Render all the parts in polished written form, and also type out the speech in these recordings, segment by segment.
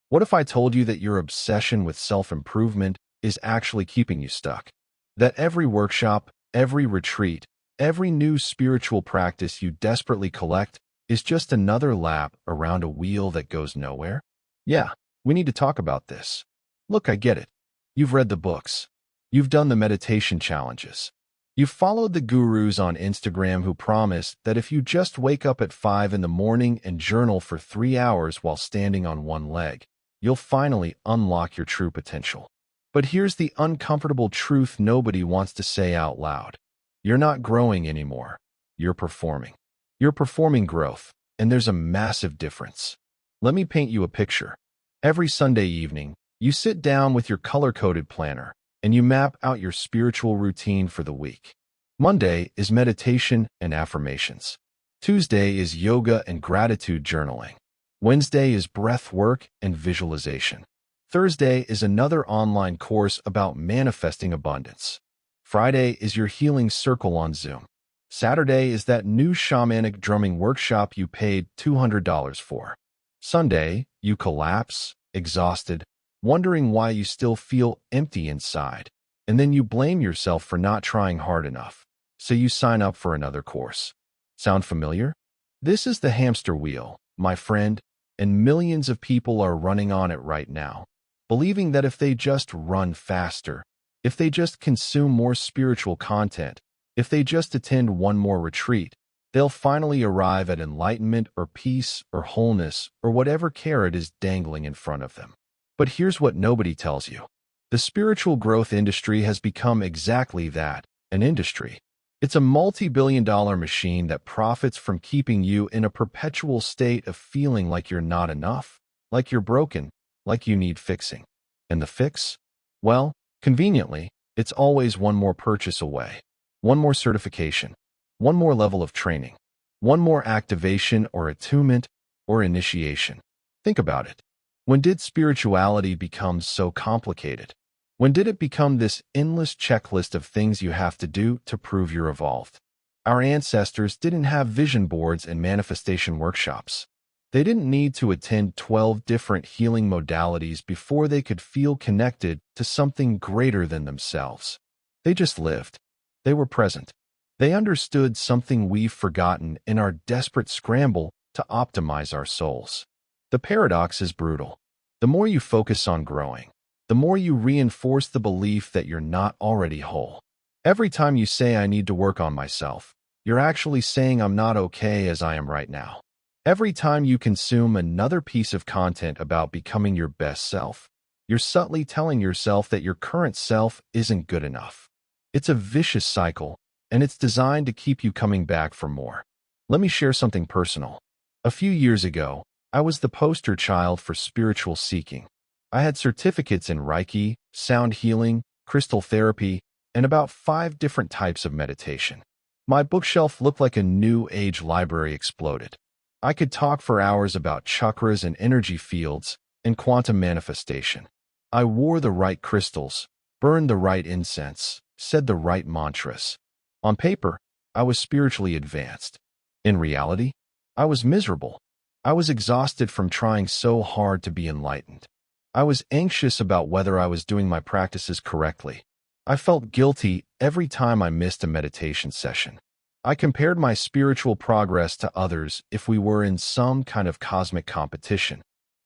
What if I told you that your obsession with self-improvement is actually keeping you stuck? That every workshop, every retreat, every new spiritual practice you desperately collect is just another lap around a wheel that goes nowhere? Yeah, we need to talk about this. Look, I get it. You've read the books. You've done the meditation challenges. You've followed the gurus on Instagram who promise that if you just wake up at 5 in the morning and journal for 3 hours while standing on one leg, you'll finally unlock your true potential. But here's the uncomfortable truth nobody wants to say out loud. You're not growing anymore. You're performing. You're performing growth, and there's a massive difference. Let me paint you a picture. Every Sunday evening, you sit down with your color-coded planner, and you map out your spiritual routine for the week. Monday is meditation and affirmations. Tuesday is yoga and gratitude journaling. Wednesday is breath work and visualization. Thursday is another online course about manifesting abundance. Friday is your healing circle on Zoom. Saturday is that new shamanic drumming workshop you paid $200 for. Sunday, you collapse, exhausted, wondering why you still feel empty inside, and then you blame yourself for not trying hard enough, so you sign up for another course. Sound familiar? This is the hamster wheel, my friend, and millions of people are running on it right now, believing that if they just run faster, if they just consume more spiritual content, if they just attend one more retreat, they'll finally arrive at enlightenment or peace or wholeness or whatever carrot is dangling in front of them. But here's what nobody tells you. The spiritual growth industry has become exactly that, an industry. It's a multi-billion-dollar machine that profits from keeping you in a perpetual state of feeling like you're not enough, like you're broken, like you need fixing. And the fix? Well, conveniently, it's always one more purchase away, one more certification, one more level of training, one more activation or attunement or initiation. Think about it. When did spirituality become so complicated? When did it become this endless checklist of things you have to do to prove you're evolved? Our ancestors didn't have vision boards and manifestation workshops. They didn't need to attend 12 different healing modalities before they could feel connected to something greater than themselves. They just lived. They were present. They understood something we've forgotten in our desperate scramble to optimize our souls. The paradox is brutal. The more you focus on growing, the more you reinforce the belief that you're not already whole. Every time you say, I need to work on myself, you're actually saying I'm not okay as I am right now. Every time you consume another piece of content about becoming your best self, you're subtly telling yourself that your current self isn't good enough. It's a vicious cycle, and it's designed to keep you coming back for more. Let me share something personal. A few years ago, I was the poster child for spiritual seeking. I had certificates in Reiki, sound healing, crystal therapy, and about 5 different types of meditation. My bookshelf looked like a new age library exploded. I could talk for hours about chakras and energy fields and quantum manifestation. I wore the right crystals, burned the right incense, said the right mantras. On paper, I was spiritually advanced. In reality, I was miserable. I was exhausted from trying so hard to be enlightened. I was anxious about whether I was doing my practices correctly. I felt guilty every time I missed a meditation session. I compared my spiritual progress to others if we were in some kind of cosmic competition.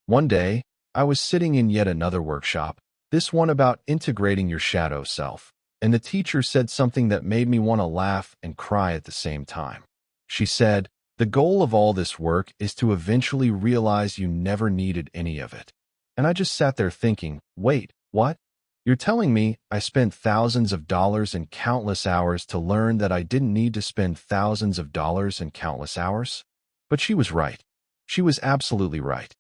One day, I was sitting in yet another workshop, this one about integrating your shadow self, and the teacher said something that made me want to laugh and cry at the same time. She said, the goal of all this work is to eventually realize you never needed any of it. And I just sat there thinking, wait, what? You're telling me I spent thousands of dollars and countless hours to learn that I didn't need to spend thousands of dollars and countless hours? But she was right. She was absolutely right.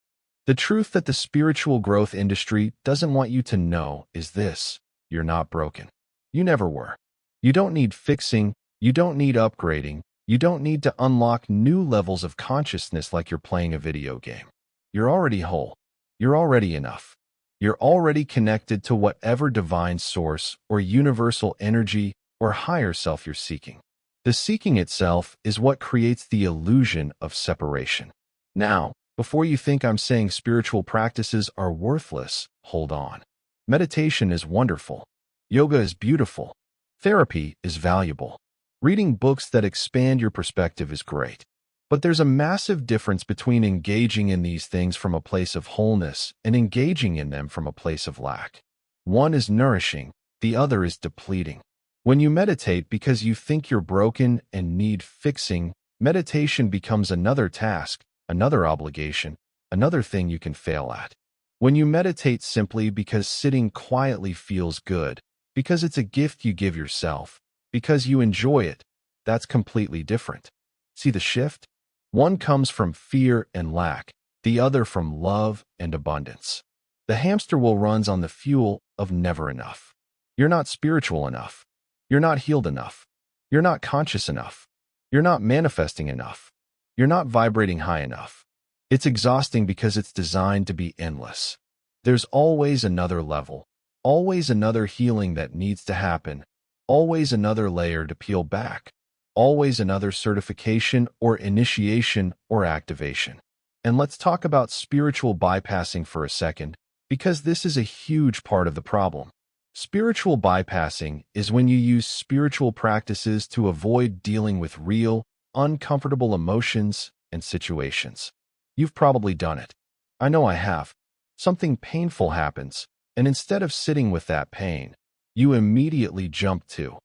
The truth that the spiritual growth industry doesn't want you to know is this: you're not broken. You never were. You don't need fixing. You don't need upgrading. You don't need to unlock new levels of consciousness like you're playing a video game. You're already whole. You're already enough. You're already connected to whatever divine source or universal energy or higher self you're seeking. The seeking itself is what creates the illusion of separation. Now, Before you think I'm saying spiritual practices are worthless, hold on. Meditation is wonderful. Yoga is beautiful. Therapy is valuable. Reading books that expand your perspective is great. But there's a massive difference between engaging in these things from a place of wholeness and engaging in them from a place of lack. One is nourishing, the other is depleting. When you meditate because you think you're broken and need fixing, meditation becomes another task, another obligation, another thing you can fail at. When you meditate simply because sitting quietly feels good, because it's a gift you give yourself, because you enjoy it, that's completely different. See the shift? One comes from fear and lack, the other from love and abundance. The hamster wheel runs on the fuel of never enough. You're not spiritual enough. You're not healed enough. You're not conscious enough. You're not manifesting enough. You're not vibrating high enough. It's exhausting because it's designed to be endless. There's always another level, always another healing that needs to happen, always another layer to peel back, always another certification or initiation or activation. And let's talk about spiritual bypassing for a second, because this is a huge part of the problem. Spiritual bypassing is when you use spiritual practices to avoid dealing with real, uncomfortable emotions and situations. You've probably done it. I know I have. Something painful happens, and instead of sitting with that pain, you immediately jump to,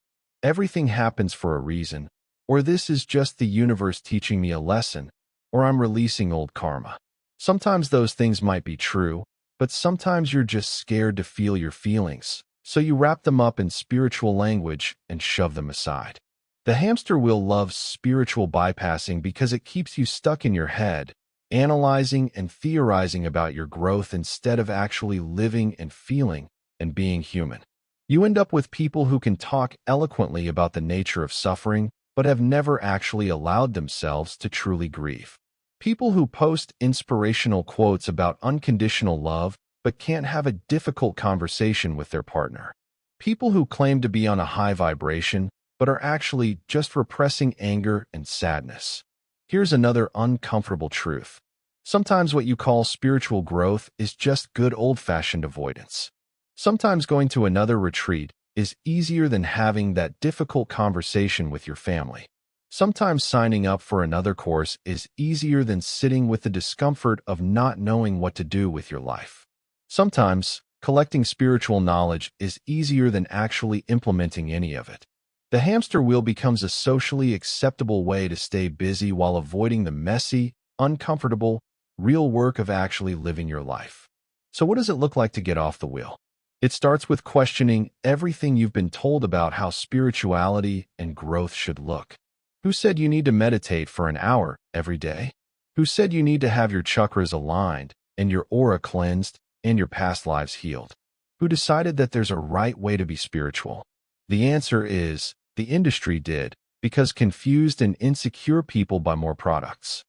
everything happens for a reason, or this is just the universe teaching me a lesson, or I'm releasing old karma. Sometimes those things might be true, but sometimes you're just scared to feel your feelings, so you wrap them up in spiritual language and shove them aside. The hamster wheel loves spiritual bypassing because it keeps you stuck in your head, analyzing and theorizing about your growth instead of actually living and feeling and being human. You end up with people who can talk eloquently about the nature of suffering, but have never actually allowed themselves to truly grieve. People who post inspirational quotes about unconditional love, but can't have a difficult conversation with their partner. People who claim to be on a high vibration, but are actually just repressing anger and sadness. Here's another uncomfortable truth. Sometimes what you call spiritual growth is just good old-fashioned avoidance. Sometimes going to another retreat is easier than having that difficult conversation with your family. Sometimes signing up for another course is easier than sitting with the discomfort of not knowing what to do with your life. Sometimes collecting spiritual knowledge is easier than actually implementing any of it. The hamster wheel becomes a socially acceptable way to stay busy while avoiding the messy, uncomfortable, real work of actually living your life. So what does it look like to get off the wheel? It starts with questioning everything you've been told about how spirituality and growth should look. Who said you need to meditate for an hour every day? Who said you need to have your chakras aligned and your aura cleansed and your past lives healed? Who decided that there's a right way to be spiritual? The answer is, the industry did, because confused and insecure people buy more products.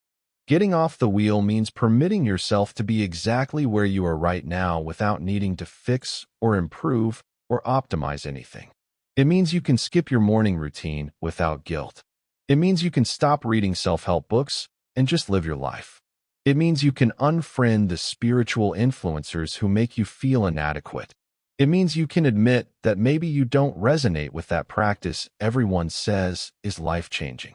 Getting off the wheel means permitting yourself to be exactly where you are right now without needing to fix or improve or optimize anything. It means you can skip your morning routine without guilt. It means you can stop reading self-help books and just live your life. It means you can unfriend the spiritual influencers who make you feel inadequate. It means you can admit that maybe you don't resonate with that practice everyone says is life-changing.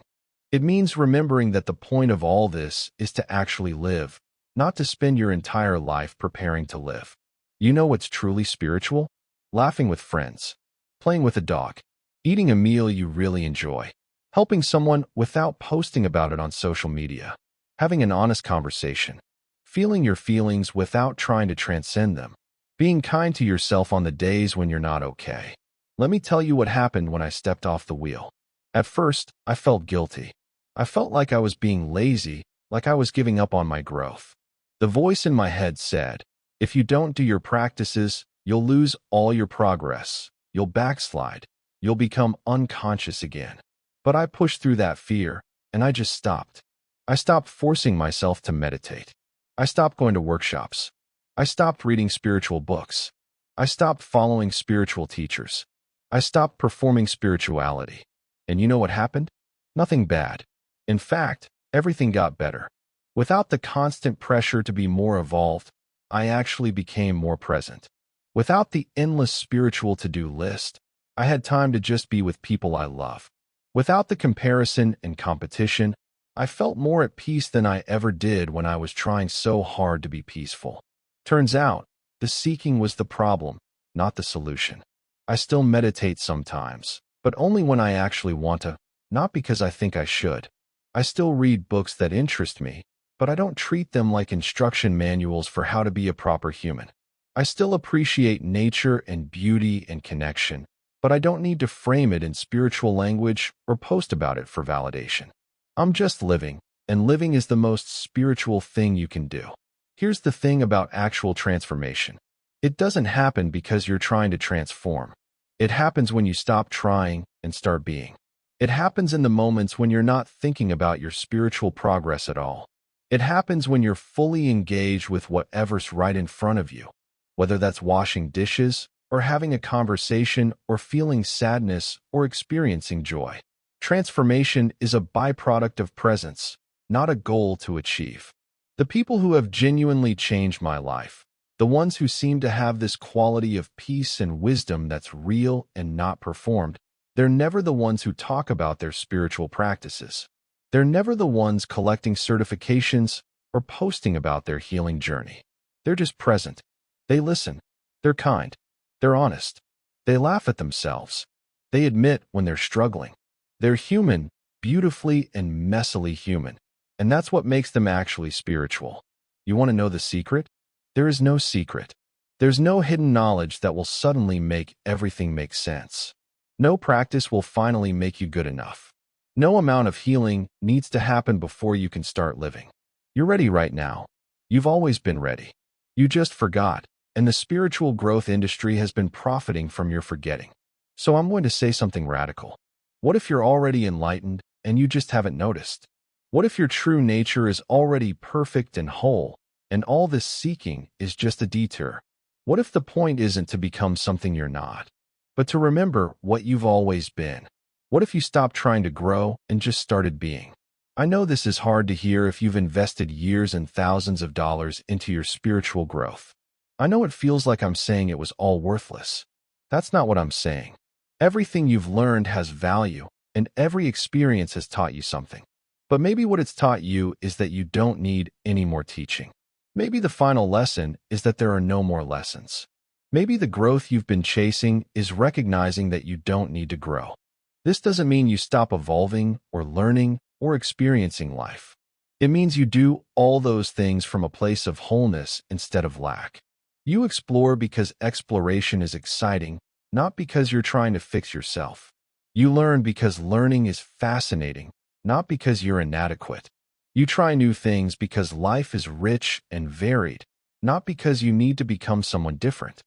It means remembering that the point of all this is to actually live, not to spend your entire life preparing to live. You know what's truly spiritual? Laughing with friends, playing with a dog, eating a meal you really enjoy, helping someone without posting about it on social media, having an honest conversation, feeling your feelings without trying to transcend them, being kind to yourself on the days when you're not okay. Let me tell you what happened when I stepped off the wheel. At first, I felt guilty. I felt like I was being lazy, like I was giving up on my growth. The voice in my head said, if you don't do your practices, you'll lose all your progress, you'll backslide, you'll become unconscious again. But I pushed through that fear, and I just stopped. I stopped forcing myself to meditate. I stopped going to workshops. I stopped reading spiritual books. I stopped following spiritual teachers. I stopped performing spirituality. And you know what happened? Nothing bad. In fact, everything got better. Without the constant pressure to be more evolved, I actually became more present. Without the endless spiritual to-do list, I had time to just be with people I love. Without the comparison and competition, I felt more at peace than I ever did when I was trying so hard to be peaceful. Turns out, the seeking was the problem, not the solution. I still meditate sometimes, but only when I actually want to, not because I think I should. I still read books that interest me, but I don't treat them like instruction manuals for how to be a proper human. I still appreciate nature and beauty and connection, but I don't need to frame it in spiritual language or post about it for validation. I'm just living, and living is the most spiritual thing you can do. Here's the thing about actual transformation. It doesn't happen because you're trying to transform. It happens when you stop trying and start being. It happens in the moments when you're not thinking about your spiritual progress at all. It happens when you're fully engaged with whatever's right in front of you, whether that's washing dishes or having a conversation or feeling sadness or experiencing joy. Transformation is a byproduct of presence, not a goal to achieve. The people who have genuinely changed my life, the ones who seem to have this quality of peace and wisdom that's real and not performed, they're never the ones who talk about their spiritual practices. They're never the ones collecting certifications or posting about their healing journey. They're just present. They listen. They're kind. They're honest. They laugh at themselves. They admit when they're struggling. They're human, beautifully and messily human. And that's what makes them actually spiritual. You want to know the secret? There is no secret. There's no hidden knowledge that will suddenly make everything make sense. No practice will finally make you good enough. No amount of healing needs to happen before you can start living. You're ready right now. You've always been ready. You just forgot, and the spiritual growth industry has been profiting from your forgetting. So I'm going to say something radical. What if you're already enlightened and you just haven't noticed? What if your true nature is already perfect and whole, and all this seeking is just a detour? What if the point isn't to become something you're not, but to remember what you've always been? What if you stopped trying to grow and just started being? I know this is hard to hear if you've invested years and thousands of dollars into your spiritual growth. I know it feels like I'm saying it was all worthless. That's not what I'm saying. Everything you've learned has value, and every experience has taught you something. But maybe what it's taught you is that you don't need any more teaching. Maybe the final lesson is that there are no more lessons. Maybe the growth you've been chasing is recognizing that you don't need to grow. This doesn't mean you stop evolving or learning or experiencing life. It means you do all those things from a place of wholeness instead of lack. You explore because exploration is exciting, not because you're trying to fix yourself. You learn because learning is fascinating, not because you're inadequate. You try new things because life is rich and varied, not because you need to become someone different.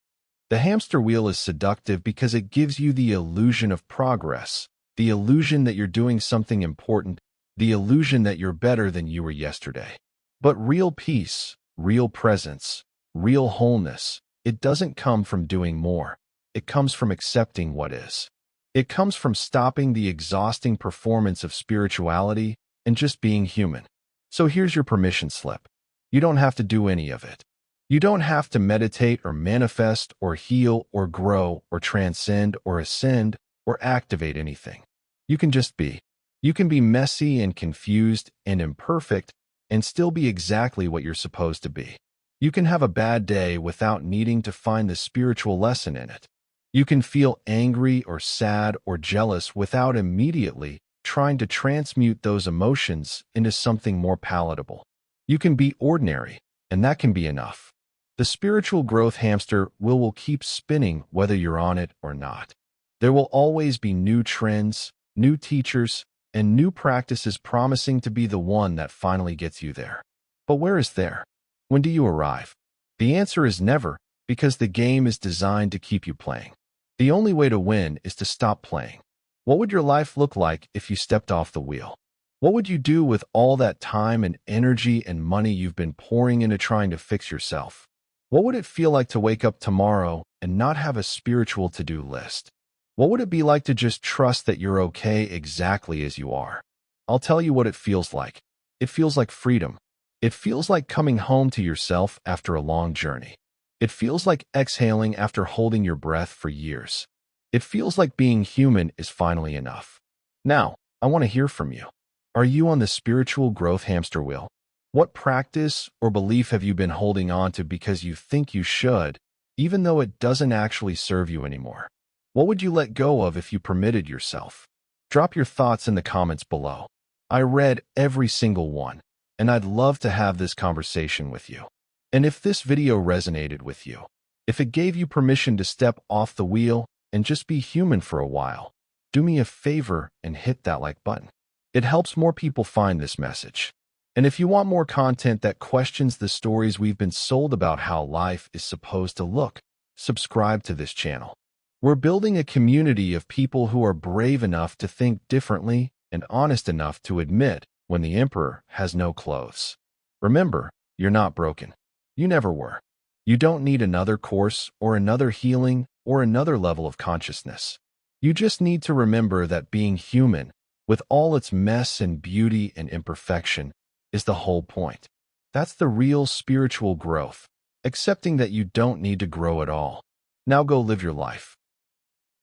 The hamster wheel is seductive because it gives you the illusion of progress, the illusion that you're doing something important, the illusion that you're better than you were yesterday. But real peace, real presence, real wholeness, it doesn't come from doing more. It comes from accepting what is. It comes from stopping the exhausting performance of spirituality and just being human. So here's your permission slip. You don't have to do any of it. You don't have to meditate or manifest or heal or grow or transcend or ascend or activate anything. You can just be. You can be messy and confused and imperfect and still be exactly what you're supposed to be. You can have a bad day without needing to find the spiritual lesson in it. You can feel angry or sad or jealous without immediately trying to transmute those emotions into something more palatable. You can be ordinary, and that can be enough. The spiritual growth hamster wheel will keep spinning whether you're on it or not. There will always be new trends, new teachers, and new practices promising to be the one that finally gets you there. But where is there? When do you arrive? The answer is never, because the game is designed to keep you playing. The only way to win is to stop playing. What would your life look like if you stepped off the wheel? What would you do with all that time and energy and money you've been pouring into trying to fix yourself? What would it feel like to wake up tomorrow and not have a spiritual to-do list? What would it be like to just trust that you're okay exactly as you are? I'll tell you what it feels like. It feels like freedom. It feels like coming home to yourself after a long journey. It feels like exhaling after holding your breath for years. It feels like being human is finally enough. Now, I want to hear from you. Are you on the spiritual growth hamster wheel? What practice or belief have you been holding on to because you think you should, even though it doesn't actually serve you anymore? What would you let go of if you permitted yourself? Drop your thoughts in the comments below. I read every single one, and I'd love to have this conversation with you. And if this video resonated with you, if it gave you permission to step off the wheel and just be human for a while, do me a favor and hit that like button. It helps more people find this message. And if you want more content that questions the stories we've been sold about how life is supposed to look, subscribe to this channel. We're building a community of people who are brave enough to think differently and honest enough to admit when the emperor has no clothes. Remember, you're not broken. You never were. You don't need another course or another healing or another level of consciousness. You just need to remember that being human, with all its mess and beauty and imperfection, is the whole point. That's the real spiritual growth, accepting that you don't need to grow at all. Now go live your life.